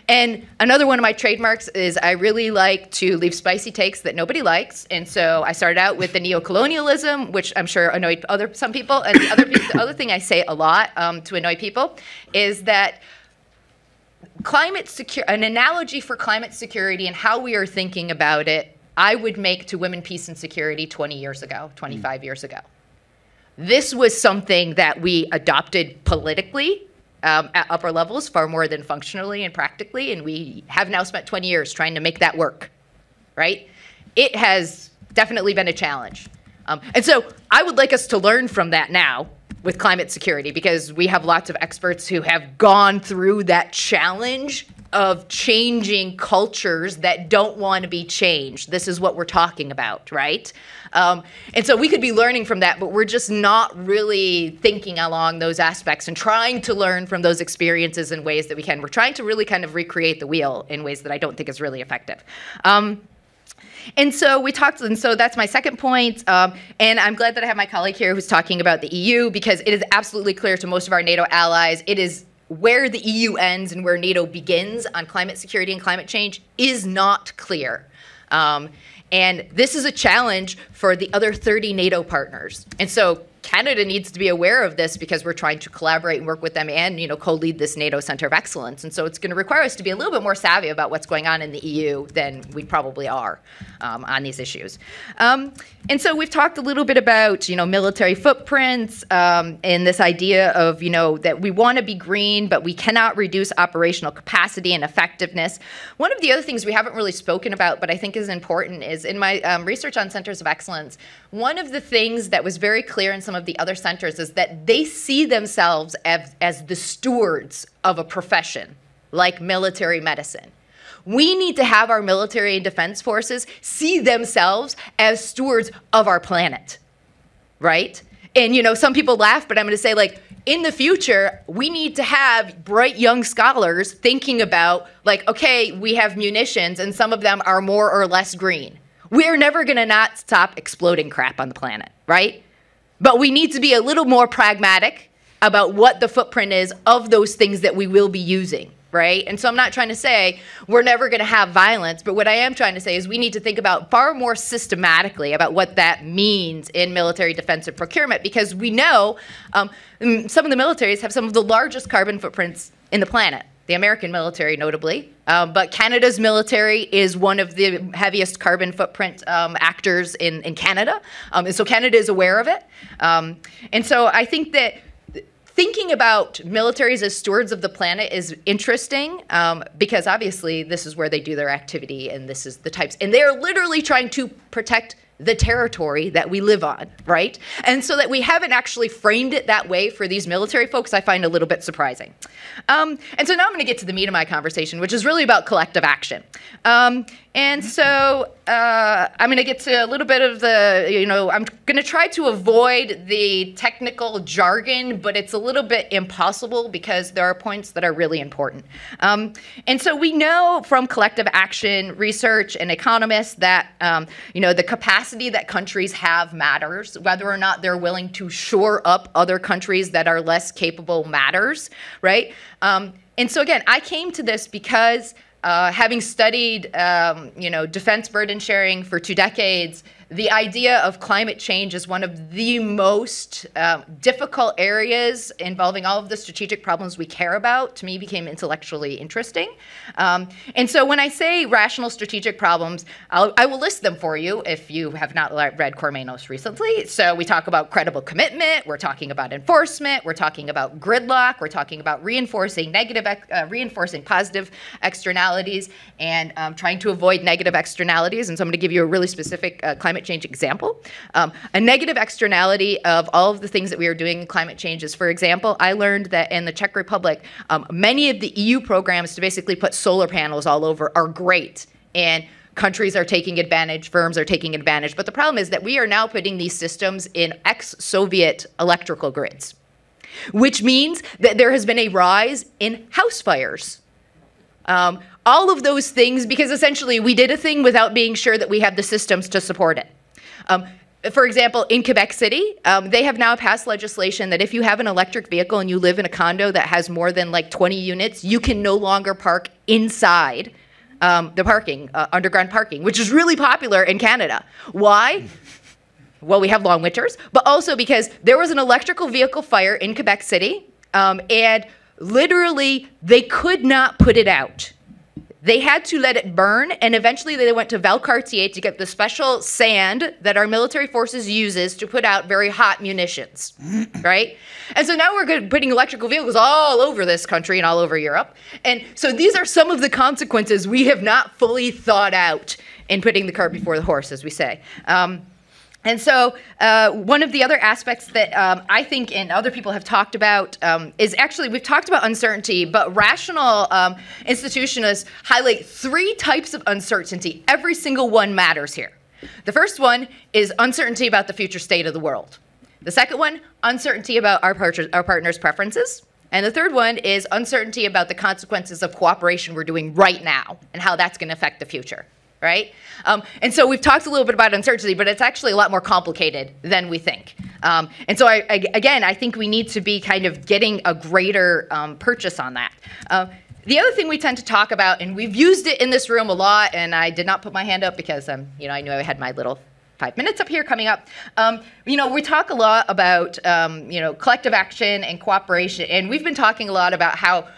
And another one of my trademarks is I really like to leave spicy takes that nobody likes. And so I started out with the neocolonialism, which I'm sure annoyed some people. And the other thing I say a lot to annoy people is that an analogy for climate security and how we are thinking about it, I would make to women, peace, and security 20 years ago, 25 years ago. This was something that we adopted politically at upper levels far more than functionally and practically, and we have now spent 20 years trying to make that work, right? It has definitely been a challenge. And so I would like us to learn from that now with climate security, because we have lots of experts who have gone through that challenge of changing cultures that don't want to be changed. This is what we're talking about, right? And so we could be learning from that, but we're just not really thinking along those aspects and trying to learn from those experiences in ways that we can. We're trying to really kind of recreate the wheel in ways that I don't think is really effective. And so we talked, and so that's my second point. And I'm glad that I have my colleague here who's talking about the EU, because it is absolutely clear to most of our NATO allies, it is where the EU ends and where NATO begins on climate security and climate change is not clear. And this is a challenge for the other 30 NATO partners. And so Canada needs to be aware of this because we're trying to collaborate and work with them and, you know, co-lead this NATO Centre of Excellence. And so it's going to require us to be a little bit more savvy about what's going on in the EU than we probably are on these issues. And so we've talked a little bit about, you know, military footprints and this idea of, you know, that we want to be green, but we cannot reduce operational capacity and effectiveness. One of the other things we haven't really spoken about, but I think is important, is in my research on centers of excellence, one of the things that was very clear in some of the other centers is that they see themselves as the stewards of a profession, like military medicine. We need to have our military and defense forces see themselves as stewards of our planet, right? And, you know, some people laugh, but I'm going to say, like, in the future, we need to have bright young scholars thinking about, like, okay, we have munitions, and some of them are more or less green. We're never going to not stop exploding crap on the planet, right? But we need to be a little more pragmatic about what the footprint is of those things that we will be using, right? And so I'm not trying to say we're never going to have violence, but what I am trying to say is we need to think about far more systematically about what that means in military defensive procurement, because we know some of the militaries have some of the largest carbon footprints in the planet. The American military, notably, but Canada's military is one of the heaviest carbon footprint actors in Canada, and so Canada is aware of it. And so I think that thinking about militaries as stewards of the planet is interesting because obviously this is where they do their activity and this is the types, and they are literally trying to protect the territory that we live on, right? And so that we haven't actually framed it that way for these military folks, I find a little bit surprising. And so now I'm going to get to the meat of my conversation, which is really about collective action. And so I'm going to get to a little bit of the, I'm going to try to avoid the technical jargon, but it's a little bit impossible because there are points that are really important. And so we know from collective action research and economists that, the capacity that countries have matters. Whether or not they're willing to shore up other countries that are less capable matters, right? And so again, I came to this because having studied, defense burden sharing for 2 decades, the idea of climate change is one of the most difficult areas involving all of the strategic problems we care about, to me, became intellectually interesting. And so when I say rational strategic problems, I will list them for you if you have not read Cormenos recently. So we talk about credible commitment, we're talking about enforcement, we're talking about gridlock, we're talking about reinforcing positive externalities and trying to avoid negative externalities. And so I'm going to give you a really specific climate change example. A negative externality of all of the things that we are doing in climate change is, for example, I learned that in the Czech Republic, many of the EU programs to basically put solar panels all over are great. And countries are taking advantage, firms are taking advantage. But the problem is that we are now putting these systems in ex-Soviet electrical grids, which means that there has been a rise in house fires. All of those things, because essentially we did a thing without being sure that we have the systems to support it. For example, in Quebec City, they have now passed legislation that if you have an electric vehicle and you live in a condo that has more than like 20 units, you can no longer park inside the parking, underground parking, which is really popular in Canada. Why? Well, we have long winters, but also because there was an electrical vehicle fire in Quebec City, and literally they could not put it out. They had to let it burn, and eventually they went to Valcartier to get the special sand that our military forces uses to put out very hot munitions, right? And so now we're putting electrical vehicles all over this country and all over Europe. And so these are some of the consequences we have not fully thought out in putting the cart before the horse, as we say. And so one of the other aspects that I think and other people have talked about is actually, we've talked about uncertainty, but rational institutionalists highlight 3 types of uncertainty. Every single one matters here. The first one is uncertainty about the future state of the world. The second one, uncertainty about our partners' preferences. And the third one is uncertainty about the consequences of cooperation we're doing right now and how that's going to affect the future. Right? And so we've talked a little bit about uncertainty, but it's actually a lot more complicated than we think. And so I think we need to be kind of getting a greater purchase on that. The other thing we tend to talk about, and we've used it in this room a lot, and I did not put my hand up because I knew I had my little 5 minutes up here coming up. We talk a lot about collective action and cooperation, and we've been talking a lot about how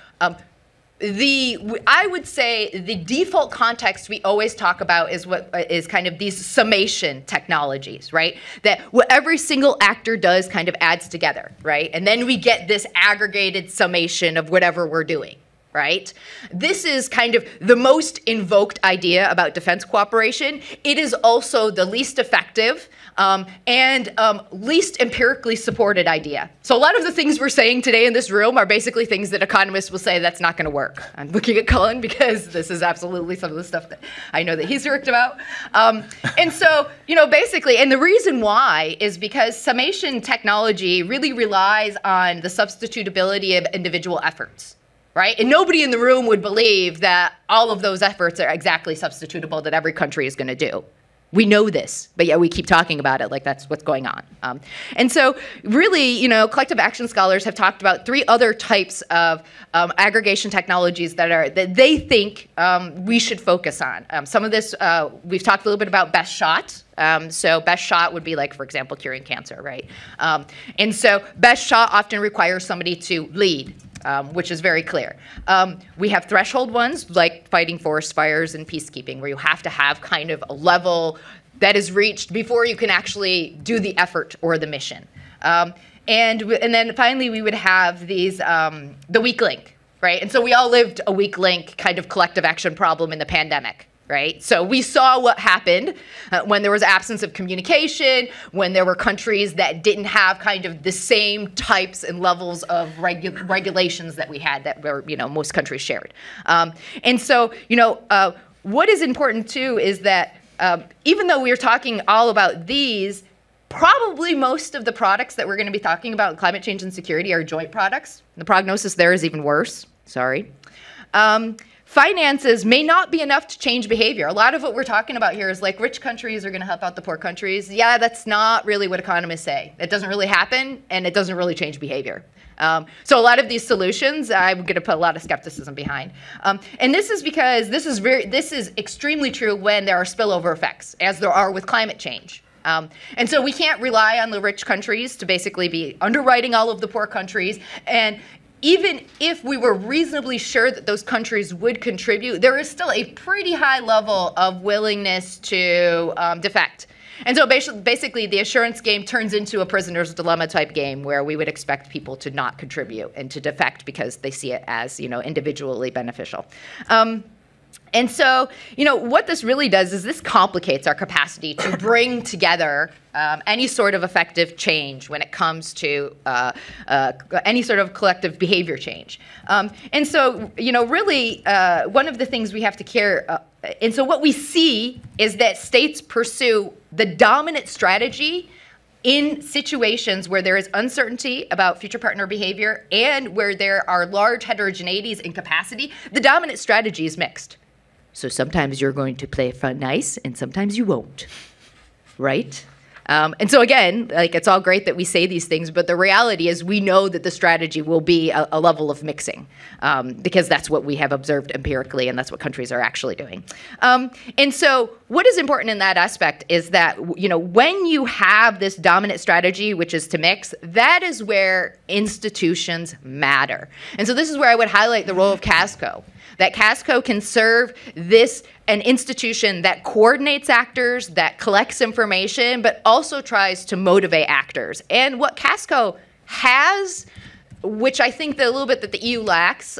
I would say the default context we always talk about is what is kind of these summation technologies, right? That what every single actor does kind of adds together, right? And then we get this aggregated summation of whatever we're doing, right? This is kind of the most invoked idea about defense cooperation. It is also the least effective and least empirically supported idea. So a lot of the things we're saying today in this room are basically things that economists will say that's not going to work. I'm looking at Cullen because this is absolutely some of the stuff that I know that he's worked about. And so, basically, and the reason why is because summation technology really relies on the substitutability of individual efforts. Right? And nobody in the room would believe that all of those efforts are exactly substitutable, that every country is going to do. We know this, but yet we keep talking about it like that's what's going on. And so really, collective action scholars have talked about 3 other types of aggregation technologies that they think we should focus on. Some of this, we've talked a little bit about best shot. So best shot would be like, for example, curing cancer, right? And so best shot often requires somebody to lead. Which is very clear. We have threshold ones like fighting forest fires and peacekeeping, where you have to have kind of a level that is reached before you can actually do the effort or the mission. And then finally, we would have these, the weak link, right? And so we all lived a weak link kind of collective action problem in the pandemic, right? So we saw what happened when there was absence of communication, when there were countries that didn't have kind of the same types and levels of regulations that we had that were, most countries shared. And so, what is important too is that even though we're talking all about these, probably most of the products that we're going to be talking about in climate change and security are joint products. The prognosis there is even worse. Sorry. Finances may not be enough to change behavior. A lot of what we're talking about here is like rich countries are going to help out the poor countries. Yeah, that's not really what economists say. It doesn't really happen, and it doesn't really change behavior. So a lot of these solutions, I'm going to put a lot of skepticism behind. And this is because this is extremely true when there are spillover effects, as there are with climate change. And so we can't rely on the rich countries to basically be underwriting all of the poor countries. And even if we were reasonably sure that those countries would contribute, there is still a pretty high level of willingness to defect. And so basically the assurance game turns into a prisoner's dilemma type game where we would expect people to not contribute and to defect because they see it as, individually beneficial. And so, what this really does is this complicates our capacity to bring together any sort of effective change when it comes to any sort of collective behavior change. And so, really, one of the things we have to care, and so what we see is that states pursue the dominant strategy in situations where there is uncertainty about future partner behavior and where there are large heterogeneities in capacity. The dominant strategy is mixed. So sometimes you're going to play fun nice, and sometimes you won't, right? And so again, it's all great that we say these things, but the reality is we know that the strategy will be a level of mixing because that's what we have observed empirically, and that's what countries are actually doing. And so what is important in that aspect is that, when you have this dominant strategy, which is to mix, that is where institutions matter. And so this is where I would highlight the role of CASCO. That CASCO can serve an institution that coordinates actors, that collects information, but also tries to motivate actors. And what CASCO has, which I think that a little bit that the EU lacks,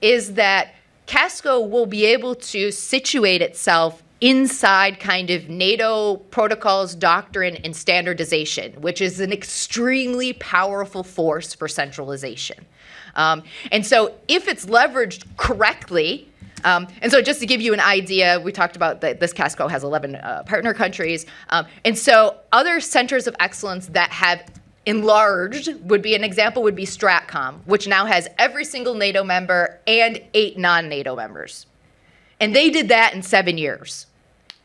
is that CASCO will be able to situate itself inside kind of NATO protocols, doctrine, and standardization, which is an extremely powerful force for centralization. And so if it's leveraged correctly, and so just to give you an idea, we talked about that this CASCO has 11 partner countries. And so other centers of excellence that have enlarged would be STRATCOM, which now has every single NATO member and 8 non-NATO members. And they did that in 7 years.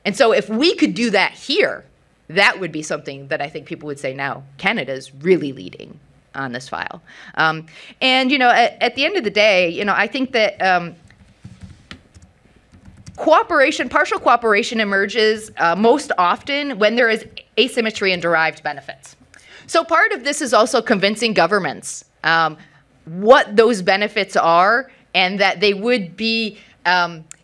And so if we could do that here, that would be something that I think people would say now, Canada's really leading on this file. And, at the end of the day, I think that partial cooperation emerges most often when there is asymmetry in derived benefits. So part of this is also convincing governments what those benefits are and that they would be,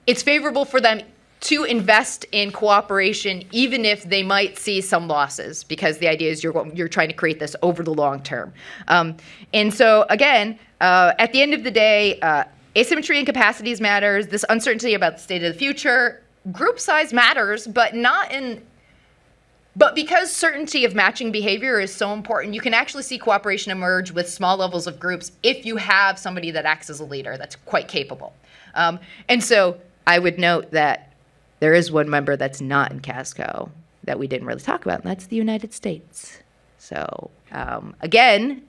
it's favorable for them to invest in cooperation, even if they might see some losses, because the idea is you're trying to create this over the long term. And so, again, at the end of the day, asymmetry in capacities matters. This uncertainty about the state of the future, group size matters, but because certainty of matching behavior is so important, you can actually see cooperation emerge with small levels of groups if you have somebody that acts as a leader that's quite capable. And so I would note that there is one member that's not in CASCO that we didn't really talk about, and that's the United States. So again,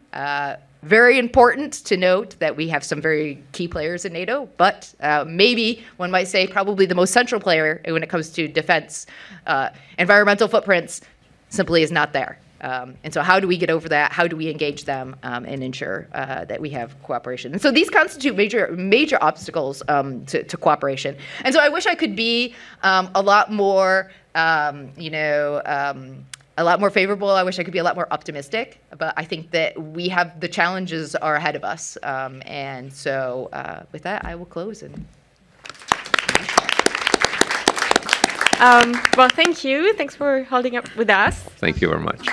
very important to note that we have some very key players in NATO, but maybe one might say probably the most central player when it comes to defense. Environmental footprints simply is not there. And so how do we get over that? How do we engage them and ensure that we have cooperation? And so these constitute major obstacles to cooperation. And so I wish I could be a lot more, a lot more favorable. I wish I could be a lot more optimistic. But I think that the challenges are ahead of us. And so with that, I will close. Well, thank you. Thanks for holding up with us. Thank you very much.